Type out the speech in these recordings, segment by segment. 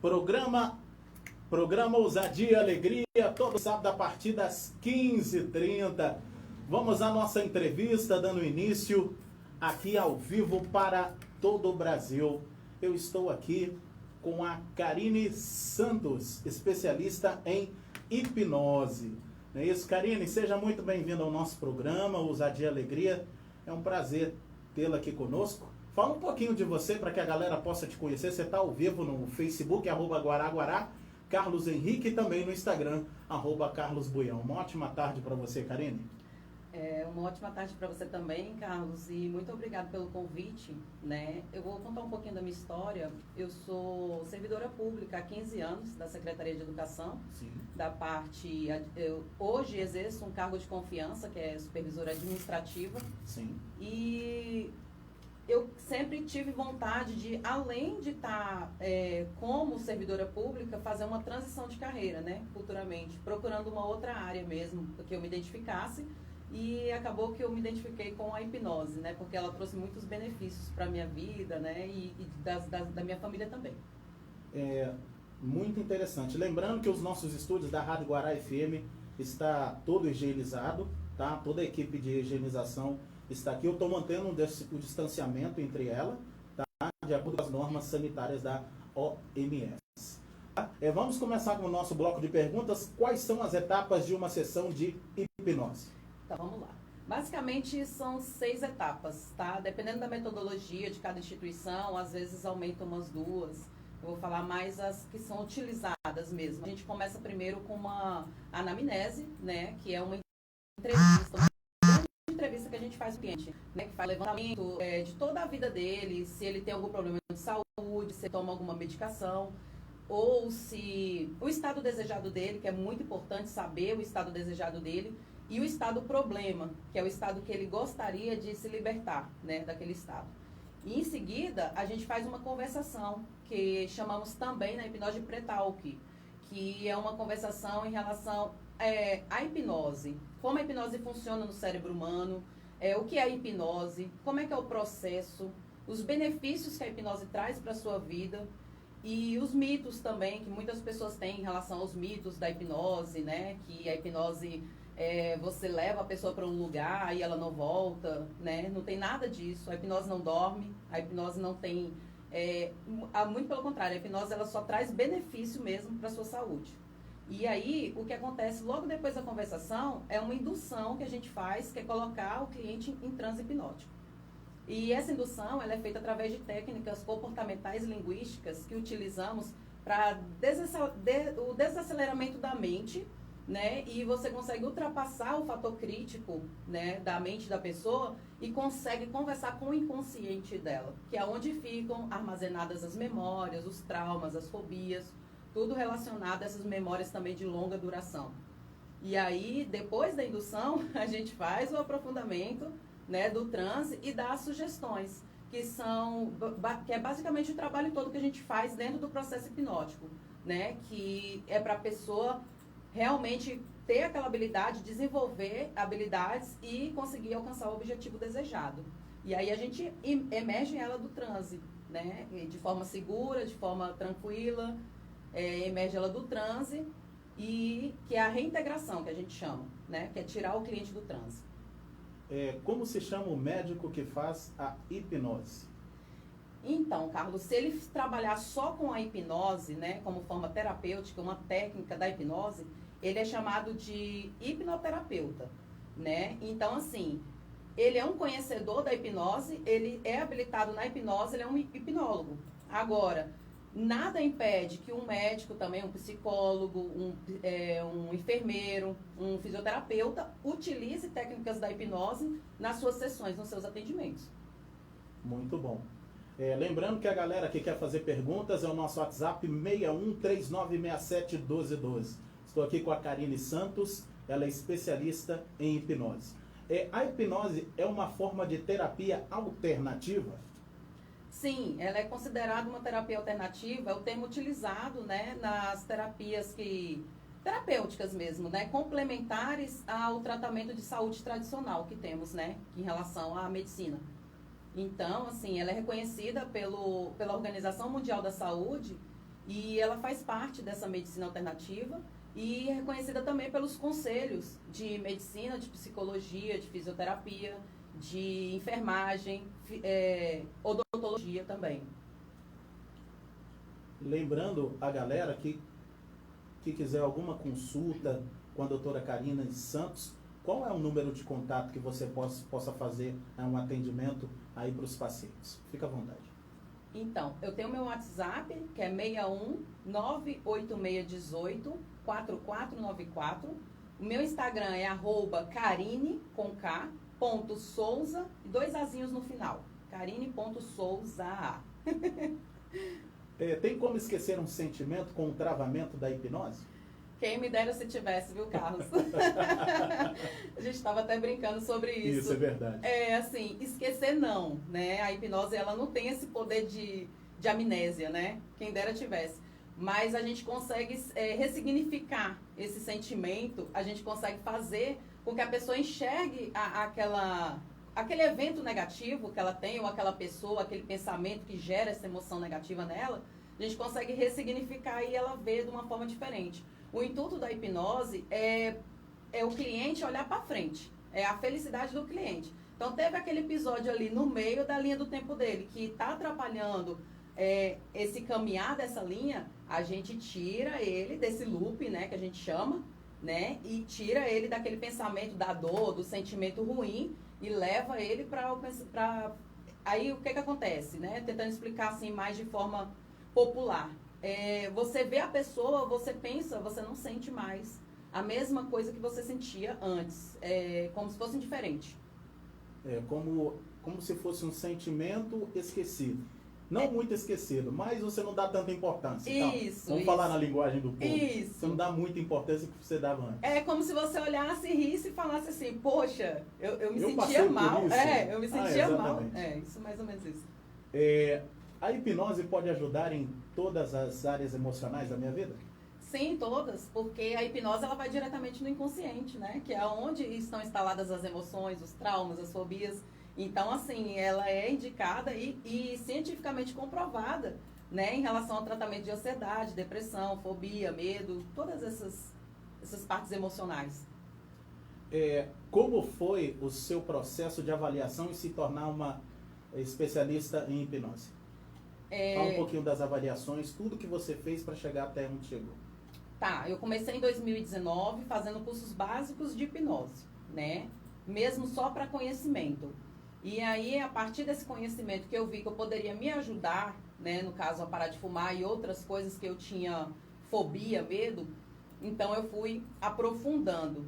Programa Ousadia e Alegria, todo sábado a partir das 15h30. Vamos à nossa entrevista, dando início aqui ao vivo para todo o Brasil. Eu estou aqui com a Karine Santos, especialista em hipnose. Não é isso, Karine? Seja muito bem-vinda ao nosso programa, Ousadia e Alegria. É um prazer tê-la aqui conosco. Fala um pouquinho de você para que a galera possa te conhecer. Você está ao vivo no Facebook, @Guaraguará, Carlos Henrique, e também no Instagram, @CarlosBuião. Uma ótima tarde para você, Karine. Uma ótima tarde para você também, Carlos, e muito obrigado pelo convite, né? Eu vou contar um pouquinho da minha história. Eu sou servidora pública há 15 anos da Secretaria de Educação. Sim. Eu hoje exerço um cargo de confiança, que é supervisora administrativa. Sim. E eu sempre tive vontade de, além de estar como servidora pública, fazer uma transição de carreira, né, futuramente, procurando uma outra área mesmo, que eu me identificasse, e acabou que eu me identifiquei com a hipnose, né, porque ela trouxe muitos benefícios para a minha vida, né, e da minha família também. Muito interessante. Lembrando que os nossos estúdios da Rádio Guará FM está todo higienizado, tá? Toda a equipe de higienização está aqui. Eu estou mantendo o distanciamento entre ela, tá? De acordo com as normas sanitárias da OMS. Vamos começar com o nosso bloco de perguntas. Quais são as etapas de uma sessão de hipnose? Então, vamos lá. Basicamente, são 6 etapas, tá? Dependendo da metodologia de cada instituição, às vezes aumenta umas 2. Eu vou falar mais as que são utilizadas mesmo. A gente começa primeiro com uma anamnese, né? Que é uma entrevista que a gente faz com o cliente, né, que faz levantamento de toda a vida dele, se ele tem algum problema de saúde, se ele toma alguma medicação, ou se o estado desejado dele, que é muito importante saber o estado desejado dele, e o estado problema, que é o estado que ele gostaria de se libertar, né, daquele estado. E em seguida, a gente faz uma conversação, que chamamos também na hipnose de pré-talk, que é uma conversação em relação à hipnose, como a hipnose funciona no cérebro humano, o que é a hipnose, como é que é o processo, os benefícios que a hipnose traz para a sua vida e os mitos também, que muitas pessoas têm em relação aos mitos da hipnose, né? Que a hipnose, você leva a pessoa para um lugar e ela não volta, né? Não tem nada disso, a hipnose não dorme, a hipnose não tem... muito pelo contrário, a hipnose ela só traz benefício mesmo para a sua saúde. E aí, o que acontece logo depois da conversação é uma indução que a gente faz, que é colocar o cliente em transe hipnótico. E essa indução ela é feita através de técnicas comportamentais e linguísticas que utilizamos para o desaceleramento da mente, né? E você consegue ultrapassar o fator crítico, né, da mente da pessoa e consegue conversar com o inconsciente dela, que é onde ficam armazenadas as memórias, os traumas, as fobias, tudo relacionado a essas memórias também de longa duração. E aí, depois da indução, a gente faz o aprofundamento, né, do transe e dá as sugestões, que é basicamente o trabalho todo que a gente faz dentro do processo hipnótico, né, que é para a pessoa realmente ter aquela habilidade, desenvolver habilidades e conseguir alcançar o objetivo desejado. E aí a gente emerge ela do transe, né, de forma segura, de forma tranquila, emerge ela do transe, e que é a reintegração que a gente chama, né, que é tirar o cliente do transe. Como se chama o médico que faz a hipnose? Então, Carlos, se ele trabalhar só com a hipnose, né, como forma terapêutica, uma técnica da hipnose, ele é chamado de hipnoterapeuta, né? Então, assim, ele é um conhecedor da hipnose, ele é habilitado na hipnose, ele é um hipnólogo. Agora, nada impede que um médico também, um psicólogo, um enfermeiro, um fisioterapeuta, utilize técnicas da hipnose nas suas sessões, nos seus atendimentos. Muito bom. Lembrando que a galera que quer fazer perguntas é o nosso WhatsApp 6139671212. Estou aqui com a Karine Santos, ela é especialista em hipnose. A hipnose é uma forma de terapia alternativa? Sim, ela é considerada uma terapia alternativa, é o termo utilizado, né, nas terapias terapêuticas mesmo, né, complementares ao tratamento de saúde tradicional que temos, né, em relação à medicina. Então, assim, ela é reconhecida pela Organização Mundial da Saúde E ela faz parte dessa medicina alternativa e é reconhecida também pelos conselhos de medicina, de psicologia, de fisioterapia, de enfermagem, odontologia também. Lembrando a galera que quiser alguma consulta com a doutora Karina Santos, qual é o número de contato que você possa fazer um atendimento aí para os pacientes? Fica à vontade. Então, eu tenho meu WhatsApp, que é 61-98618-4494. O meu Instagram é @karine, com K, .souza, e 2 azinhos no final. Karine.souza. Tem como esquecer um sentimento com o travamento da hipnose? Quem me dera se tivesse, viu, Carlos? A gente estava até brincando sobre isso. Isso é verdade. Assim, esquecer não, né? A hipnose, ela não tem esse poder de amnésia, né? Quem dera tivesse. Mas a gente consegue ressignificar esse sentimento, a gente consegue fazer com que a pessoa enxergue aquele evento negativo que ela tem, ou aquela pessoa, aquele pensamento que gera essa emoção negativa nela, a gente consegue ressignificar e ela vê de uma forma diferente. O intuito da hipnose é o cliente olhar para frente, é a felicidade do cliente. Então, teve aquele episódio ali no meio da linha do tempo dele, que está atrapalhando esse caminhar dessa linha, a gente tira ele desse loop, né, que a gente chama, né, e tira ele daquele pensamento da dor, do sentimento ruim, e leva ele para... Aí, o que acontece, né? Tentando explicar assim mais de forma popular. Você vê a pessoa, você pensa, você não sente mais a mesma coisa que você sentia antes. Como se fosse indiferente. Como se fosse um sentimento esquecido. Não muito esquecido, mas você não dá tanta importância. Isso. Vamos falar na linguagem do povo. Isso. Você não dá muita importância que você dava antes. É como se você olhasse, risse e falasse assim, poxa, eu me sentia passei mal. por isso. Eu me sentia mal. Exatamente. Isso, mais ou menos isso. A hipnose pode ajudar em todas as áreas emocionais da minha vida? Sim, todas, porque a hipnose ela vai diretamente no inconsciente, né? Que é onde estão instaladas as emoções, os traumas, as fobias. Então, assim, ela é indicada e cientificamente comprovada, né? Em relação ao tratamento de ansiedade, depressão, fobia, medo, todas essas partes emocionais. Como foi o seu processo de avaliação e se tornar uma especialista em hipnose? Fala um pouquinho das avaliações, tudo que você fez para chegar até onde chegou. Tá, eu comecei em 2019 fazendo cursos básicos de hipnose, né? Mesmo só para conhecimento. E aí, a partir desse conhecimento que eu vi que eu poderia me ajudar, né? No caso, a parar de fumar e outras coisas que eu tinha fobia, medo, então eu fui aprofundando.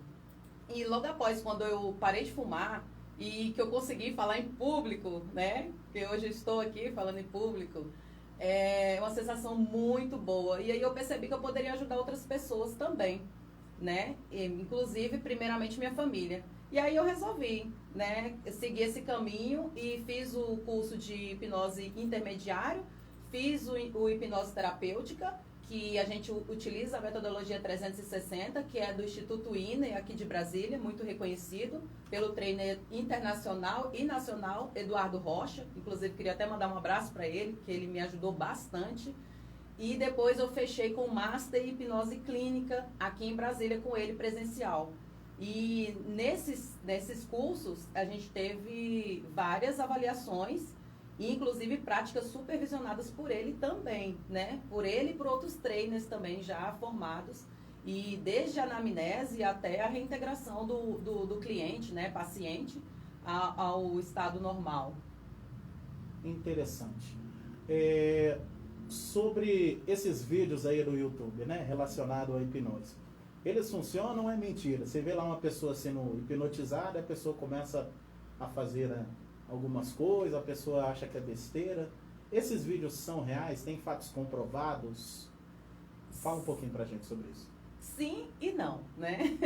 E logo após, quando eu parei de fumar e que eu consegui falar em público, né? Que hoje eu estou aqui falando em público, é uma sensação muito boa. E aí eu percebi que eu poderia ajudar outras pessoas também, né? E, inclusive, primeiramente, minha família. E aí eu resolvi, né, seguir esse caminho e fiz o curso de hipnose intermediário, fiz o hipnose terapêutica, que a gente utiliza a metodologia 360, que é do Instituto INE, aqui de Brasília, muito reconhecido pelo trainer internacional e nacional, Eduardo Rocha. Inclusive, queria até mandar um abraço para ele, que ele me ajudou bastante. E depois eu fechei com o Master em Hipnose Clínica, aqui em Brasília, com ele presencial. E nesses cursos, a gente teve várias avaliações, inclusive práticas supervisionadas por ele também, né? Por ele e por outros trainers também já formados. E desde a anamnese até a reintegração do cliente, né, paciente, ao estado normal. Interessante. Sobre esses vídeos aí do YouTube, né, relacionado à hipnose. Eles funcionam ou é mentira? Você vê lá uma pessoa sendo hipnotizada, a pessoa começa a fazer algumas coisas, a pessoa acha que é besteira. Esses vídeos são reais? Tem fatos comprovados? Fala um pouquinho pra gente sobre isso. Sim e não, né?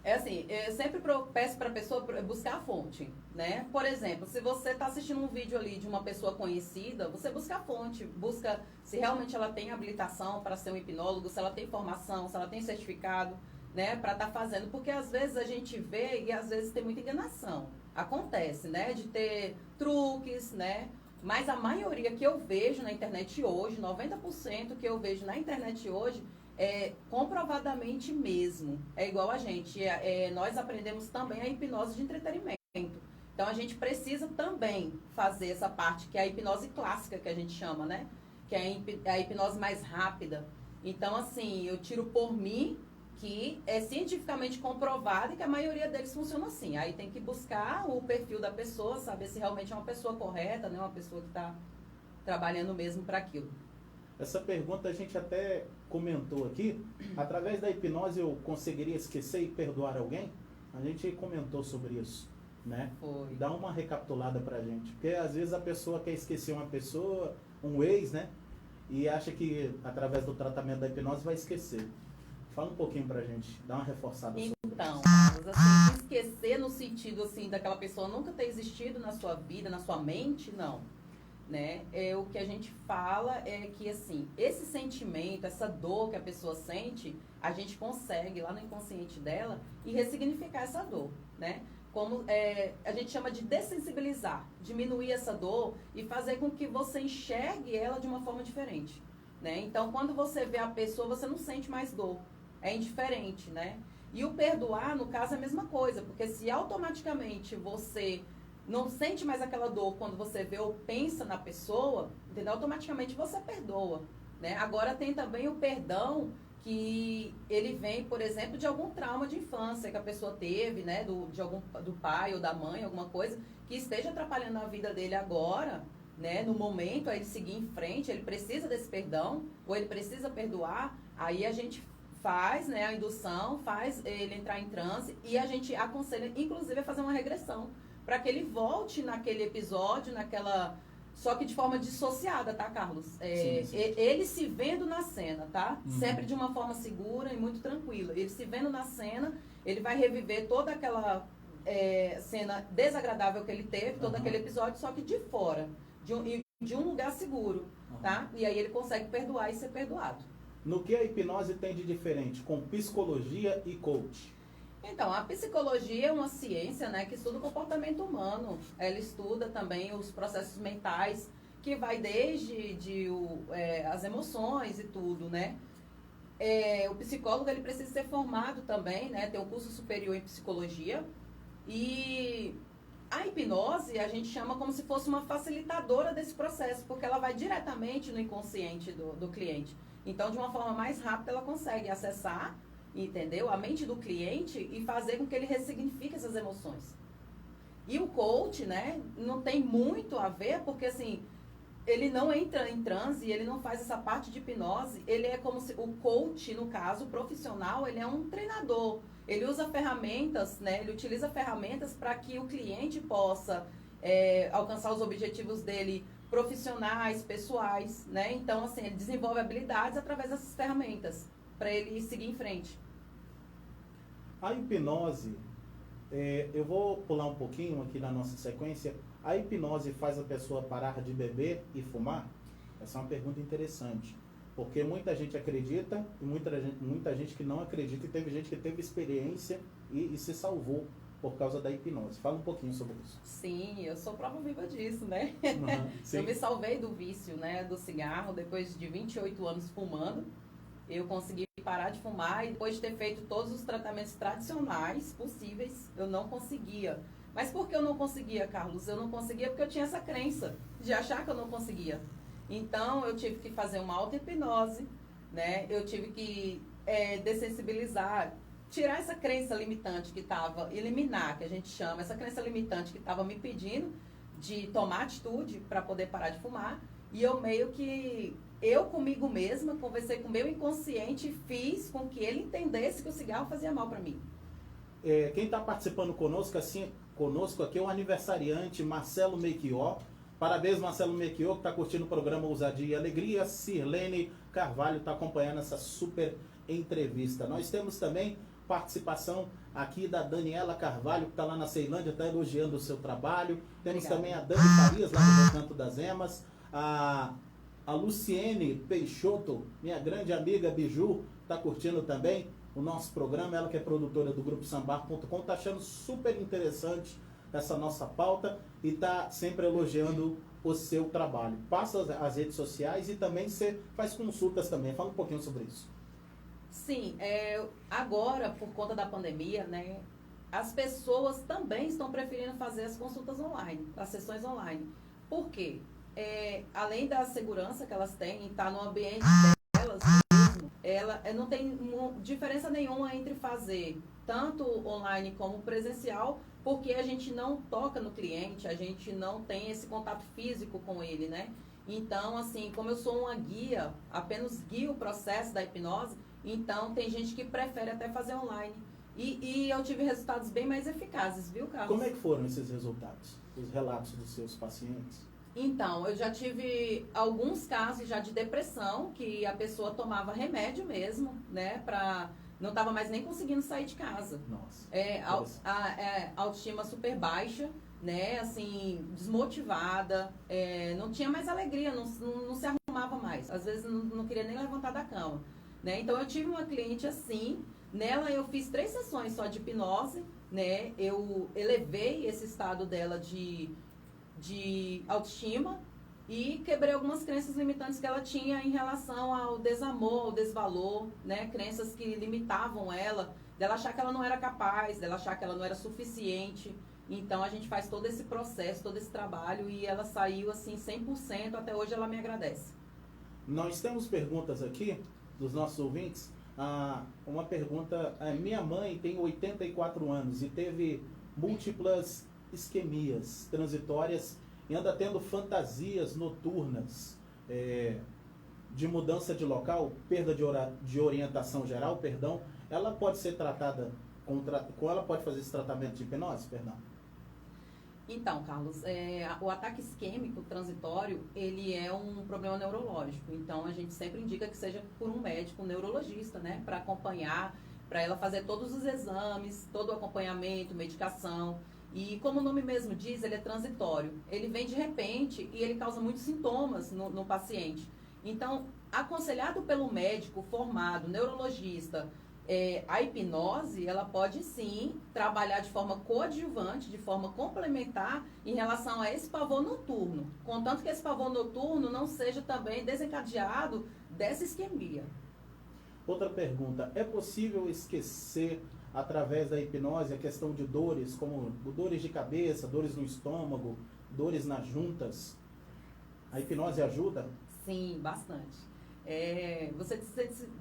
É assim, eu sempre peço para a pessoa buscar a fonte, né? Por exemplo, se você está assistindo um vídeo ali de uma pessoa conhecida, você busca a fonte, busca se realmente ela tem habilitação para ser um hipnólogo, se ela tem formação, se ela tem certificado, né? Para estar fazendo, porque às vezes a gente vê e às vezes tem muita enganação. Acontece, né? De ter truques, né? Mas a maioria que eu vejo na internet hoje, 90% que eu vejo na internet hoje, é comprovadamente mesmo. É igual a gente. Nós aprendemos também a hipnose de entretenimento. Então a gente precisa também fazer essa parte, que é a hipnose clássica, que a gente chama, né? Que é a hipnose mais rápida. Então, assim, eu tiro por mim, que é cientificamente comprovado e que a maioria deles funciona assim. Aí tem que buscar o perfil da pessoa, saber se realmente é uma pessoa correta, né? Uma pessoa que está trabalhando mesmo para aquilo. Essa pergunta a gente até comentou aqui. Através da hipnose eu conseguiria esquecer e perdoar alguém? A gente comentou sobre isso, né? Foi. Dá uma recapitulada pra gente. Porque às vezes a pessoa quer esquecer uma pessoa, um ex, né? E acha que através do tratamento da hipnose vai esquecer. Fala um pouquinho pra gente, dá uma reforçada sobre isso. Então, Carlos, assim, esquecer no sentido, assim, daquela pessoa nunca ter existido na sua vida, na sua mente, não. Né? O que a gente fala é que, assim, esse sentimento, essa dor que a pessoa sente, a gente consegue, lá no inconsciente dela, e ressignificar essa dor, né? Como a gente chama de dessensibilizar, diminuir essa dor e fazer com que você enxergue ela de uma forma diferente, né? Então, quando você vê a pessoa, você não sente mais dor, é indiferente, né? E o perdoar, no caso, é a mesma coisa, porque se automaticamente você não sente mais aquela dor quando você vê ou pensa na pessoa, entendeu? Automaticamente você perdoa, né? Agora tem também o perdão, que ele vem, por exemplo, de algum trauma de infância que a pessoa teve, né, do pai ou da mãe, alguma coisa que esteja atrapalhando a vida dele agora, né, no momento, a ele seguir em frente, ele precisa desse perdão, ou ele precisa perdoar, aí a gente faz, né, a indução, faz ele entrar em transe e a gente aconselha, inclusive, a fazer uma regressão, para que ele volte naquele episódio, só que de forma dissociada, tá, Carlos? Sim. Ele se vendo na cena, tá? Uhum. Sempre de uma forma segura e muito tranquila. Ele se vendo na cena, ele vai reviver toda aquela cena desagradável que ele teve, todo aquele episódio, só que de fora, de um lugar seguro, tá? E aí ele consegue perdoar e ser perdoado. No que a hipnose tem de diferente com psicologia e coach? Então, a psicologia é uma ciência, né, que estuda o comportamento humano. Ela estuda também os processos mentais, que vai desde as emoções e tudo, né? O psicólogo, ele precisa ser formado também, né, ter um curso superior em psicologia. E a hipnose, a gente chama como se fosse uma facilitadora desse processo, porque ela vai diretamente no inconsciente do cliente. Então, de uma forma mais rápida, ela consegue acessar, entendeu? A mente do cliente e fazer com que ele ressignifique essas emoções. E o coach, né, não tem muito a ver, porque assim, ele não entra em transe, ele não faz essa parte de hipnose, ele é como se, o coach, no caso, o profissional, ele é um treinador, ele usa ferramentas, né, ele utiliza ferramentas para que o cliente possa alcançar os objetivos dele profissionais, pessoais, né, então assim, ele desenvolve habilidades através dessas ferramentas, para ele seguir em frente. A hipnose, eu vou pular um pouquinho aqui na nossa sequência. A hipnose faz a pessoa parar de beber e fumar? Essa é uma pergunta interessante. Porque muita gente acredita e muita gente que não acredita. E teve gente que teve experiência e se salvou por causa da hipnose. Fala um pouquinho sobre isso. Sim, eu sou prova viva disso, né? Sim. Eu me salvei do vício, né, do cigarro, depois de 28 anos fumando. Eu consegui parar de fumar e depois de ter feito todos os tratamentos tradicionais possíveis, eu não conseguia. Mas por que eu não conseguia, Carlos? Eu não conseguia porque eu tinha essa crença de achar que eu não conseguia. Então, eu tive que fazer uma auto-hipnose, né? Eu tive que dessensibilizar, tirar essa crença limitante que estava, eliminar, que a gente chama, essa crença limitante que estava me pedindo de tomar atitude para poder parar de fumar. E eu meio que, comigo mesma, conversei com o meu inconsciente e fiz com que ele entendesse que o cigarro fazia mal para mim. Quem está participando conosco aqui é o aniversariante Marcelo Mequió. Parabéns, Marcelo Mequió, que está curtindo o programa Ousadia e Alegria. Sirlene Carvalho está acompanhando essa super entrevista. Nós temos também participação aqui da Daniela Carvalho, que está lá na Ceilândia, está elogiando o seu trabalho. Temos também a Dani Farias, lá do Recanto das Emas. A Luciene Peixoto, minha grande amiga Biju, está curtindo também o nosso programa. Ela que é produtora do Grupo Sambar.com, está achando super interessante essa nossa pauta e está sempre elogiando o seu trabalho. Passa as redes sociais e também você faz consultas também. Fala um pouquinho sobre isso. Sim, agora, por conta da pandemia, né, as pessoas também estão preferindo fazer as consultas online, as sessões online. Por quê? Além da segurança que elas têm, estar no ambiente delas mesmo, não tem diferença nenhuma entre fazer tanto online como presencial, porque a gente não toca no cliente, a gente não tem esse contato físico com ele, né? Então, assim, como eu sou uma guia, apenas guio o processo da hipnose, então tem gente que prefere até fazer online. E eu tive resultados bem mais eficazes, viu, Carlos? Como é que foram esses resultados? Os relatos dos seus pacientes? Então, eu já tive alguns casos já de depressão, que a pessoa tomava remédio mesmo, né, não estava mais nem conseguindo sair de casa. Nossa. Autoestima super baixa, né, assim, desmotivada, não tinha mais alegria, não se arrumava mais, às vezes não queria nem levantar da cama, né. Então, eu tive uma cliente assim, nela eu fiz 3 sessões só de hipnose, né, eu elevei esse estado dela de autoestima e quebrei algumas crenças limitantes que ela tinha em relação ao desamor, ao desvalor, né? Crenças que limitavam ela, dela achar que ela não era capaz, dela achar que ela não era suficiente. Então, a gente faz todo esse processo, todo esse trabalho e ela saiu assim 100%, até hoje ela me agradece. Nós temos perguntas aqui dos nossos ouvintes. Uma pergunta, minha mãe tem 84 anos e teve múltiplas isquemias transitórias e anda tendo fantasias noturnas de mudança de local, perda de orientação geral, perdão. Ela pode ser tratada ela pode fazer esse tratamento de hipnose, perdão? Então, Carlos, o ataque isquêmico transitório, ele é um problema neurológico. Então, a gente sempre indica que seja por um médico, um neurologista, né, para acompanhar, para ela fazer todos os exames, todo o acompanhamento, medicação. E como o nome mesmo diz, ele é transitório. Ele vem de repente e ele causa muitos sintomas no paciente. Então, aconselhado pelo médico formado, neurologista, a hipnose, ela pode sim trabalhar de forma coadjuvante, de forma complementar em relação a esse pavor noturno. Contanto que esse pavor noturno não seja também desencadeado dessa isquemia. Outra pergunta, é possível esquecer através da hipnose a questão de dores, como dores de cabeça, dores no estômago, dores nas juntas? A hipnose ajuda? Sim, bastante. Você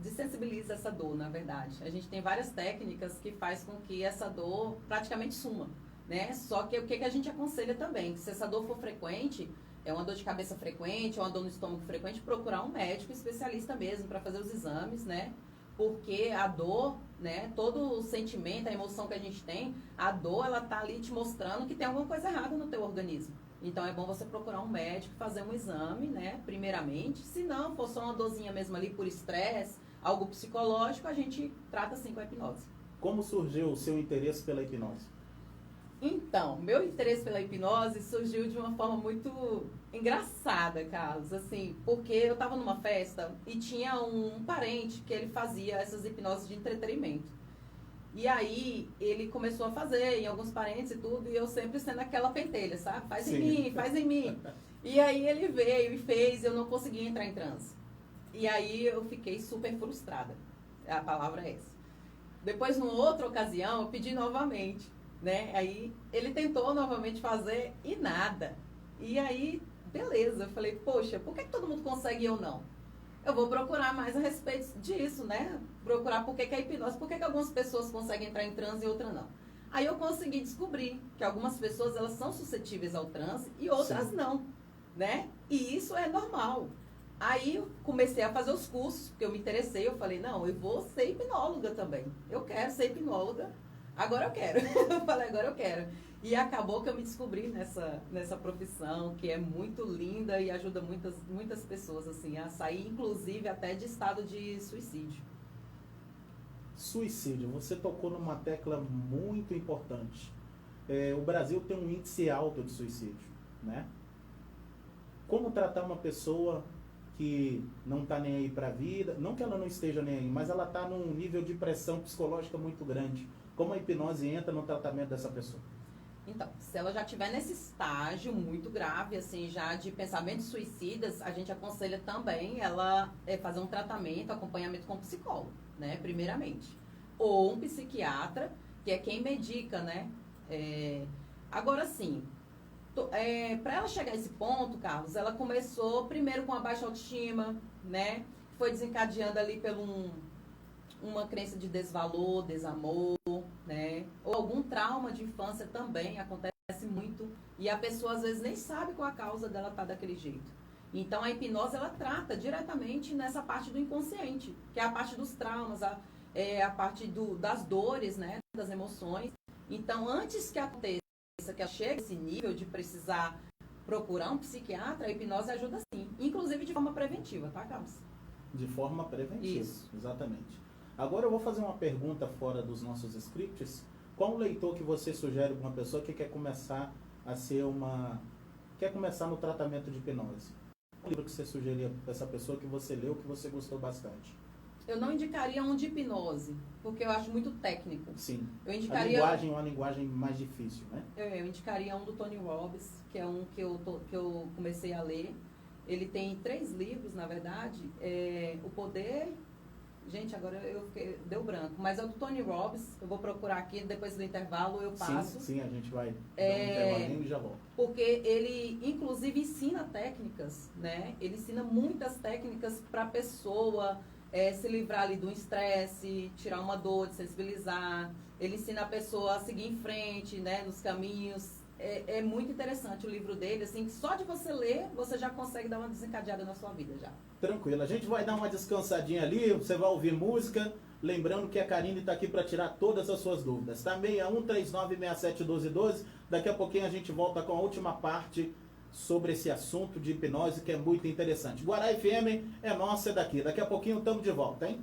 desensibiliza essa dor, na verdade. A gente tem várias técnicas que faz com que essa dor praticamente suma, né? Só que o que a gente aconselha também, que se essa dor for frequente, é uma dor de cabeça frequente, é uma dor no estômago frequente, procurar um médico especialista mesmo para fazer os exames, né? Porque a dor, né, todo o sentimento, a emoção que a gente tem, a dor, ela tá ali te mostrando que tem alguma coisa errada no teu organismo. Então, é bom você procurar um médico, fazer um exame, né, primeiramente. Se não, for só uma dorzinha mesmo ali por estresse, algo psicológico, a gente trata assim com a hipnose. Como surgiu o seu interesse pela hipnose? Então, meu interesse pela hipnose surgiu de uma forma muito engraçada, Carlos, assim, porque eu estava numa festa e tinha um parente que ele fazia essas hipnoses de entretenimento. E aí, ele começou a fazer em alguns parentes e tudo, e eu sempre sendo aquela pentelha, sabe? Faz em mim, faz em mim. E aí, ele veio e fez, eu não conseguia entrar em transe. E aí, eu fiquei super frustrada. A palavra é essa. Depois, numa outra ocasião, eu pedi novamente, né? Aí, ele tentou novamente fazer e nada. E aí, beleza. Eu falei, poxa, por que todo mundo consegue e eu não? Eu vou procurar mais a respeito disso, né? Procurar por que a hipnose, por que algumas pessoas conseguem entrar em transe e outras não. Aí eu consegui descobrir que algumas pessoas, elas são suscetíveis ao transe e outras Sim. não, né? E isso é normal. Aí eu comecei a fazer os cursos, porque eu me interessei, eu falei, não, eu vou ser hipnóloga também. Eu quero ser hipnóloga, agora eu quero. Eu falei, agora eu quero. E acabou que eu me descobri nessa profissão, que é muito linda e ajuda muitas pessoas, assim, a sair, inclusive, até de estado de suicídio. Suicídio, você tocou numa tecla muito importante. O Brasil tem um índice alto de suicídio, né? Como tratar uma pessoa que não está nem aí para a vida, não que ela não esteja nem aí, mas ela está num nível de pressão psicológica muito grande. Como a hipnose entra no tratamento dessa pessoa? Então, se ela já estiver nesse estágio muito grave, assim, já de pensamentos suicidas, a gente aconselha também ela fazer um tratamento, acompanhamento com psicólogo, né, primeiramente. Ou um psiquiatra, que é quem medica, né. Agora, sim, para ela chegar a esse ponto, Carlos, ela começou primeiro com a baixa autoestima, né, foi desencadeando ali uma crença de desvalor, desamor, né? Ou algum trauma de infância também acontece muito e a pessoa às vezes nem sabe qual a causa dela estar daquele jeito. Então a hipnose ela trata diretamente nessa parte do inconsciente, que é a parte dos traumas, a parte das dores, né? Das emoções. Então antes que aconteça, que ela chegue a esse nível de precisar procurar um psiquiatra, a hipnose ajuda sim, inclusive de forma preventiva, tá, Carlos? De forma preventiva, isso. Exatamente. Agora eu vou fazer uma pergunta fora dos nossos scripts. Qual o leitor que você sugere para uma pessoa que quer começar quer começar no tratamento de hipnose? Qual livro que você sugeria para essa pessoa que você leu, que você gostou bastante? Eu não indicaria um de hipnose, porque eu acho muito técnico. Sim. Eu indicaria... A linguagem é uma linguagem mais difícil, né? Eu indicaria um do Tony Robbins, que é um que eu comecei a ler. Ele tem 3 livros, na verdade. O Poder... Gente, agora deu branco. Mas é o do Tony Robbins. Eu vou procurar aqui, depois do intervalo eu passo. Sim, a gente vai dar um intervalinho e já volta. Porque ele, inclusive, ensina técnicas, né? Ele ensina muitas técnicas para a pessoa se livrar ali do estresse, tirar uma dor, de sensibilizar. Ele ensina a pessoa a seguir em frente, né? Nos caminhos. É muito interessante o livro dele, assim, que só de você ler, você já consegue dar uma desencadeada na sua vida já. Tranquilo, a gente vai dar uma descansadinha ali, você vai ouvir música, lembrando que a Karine está aqui para tirar todas as suas dúvidas, tá? 6139671212, daqui a pouquinho a gente volta com a última parte sobre esse assunto de hipnose que é muito interessante. Guará FM é nossa, é daqui, daqui a pouquinho estamos de volta, hein?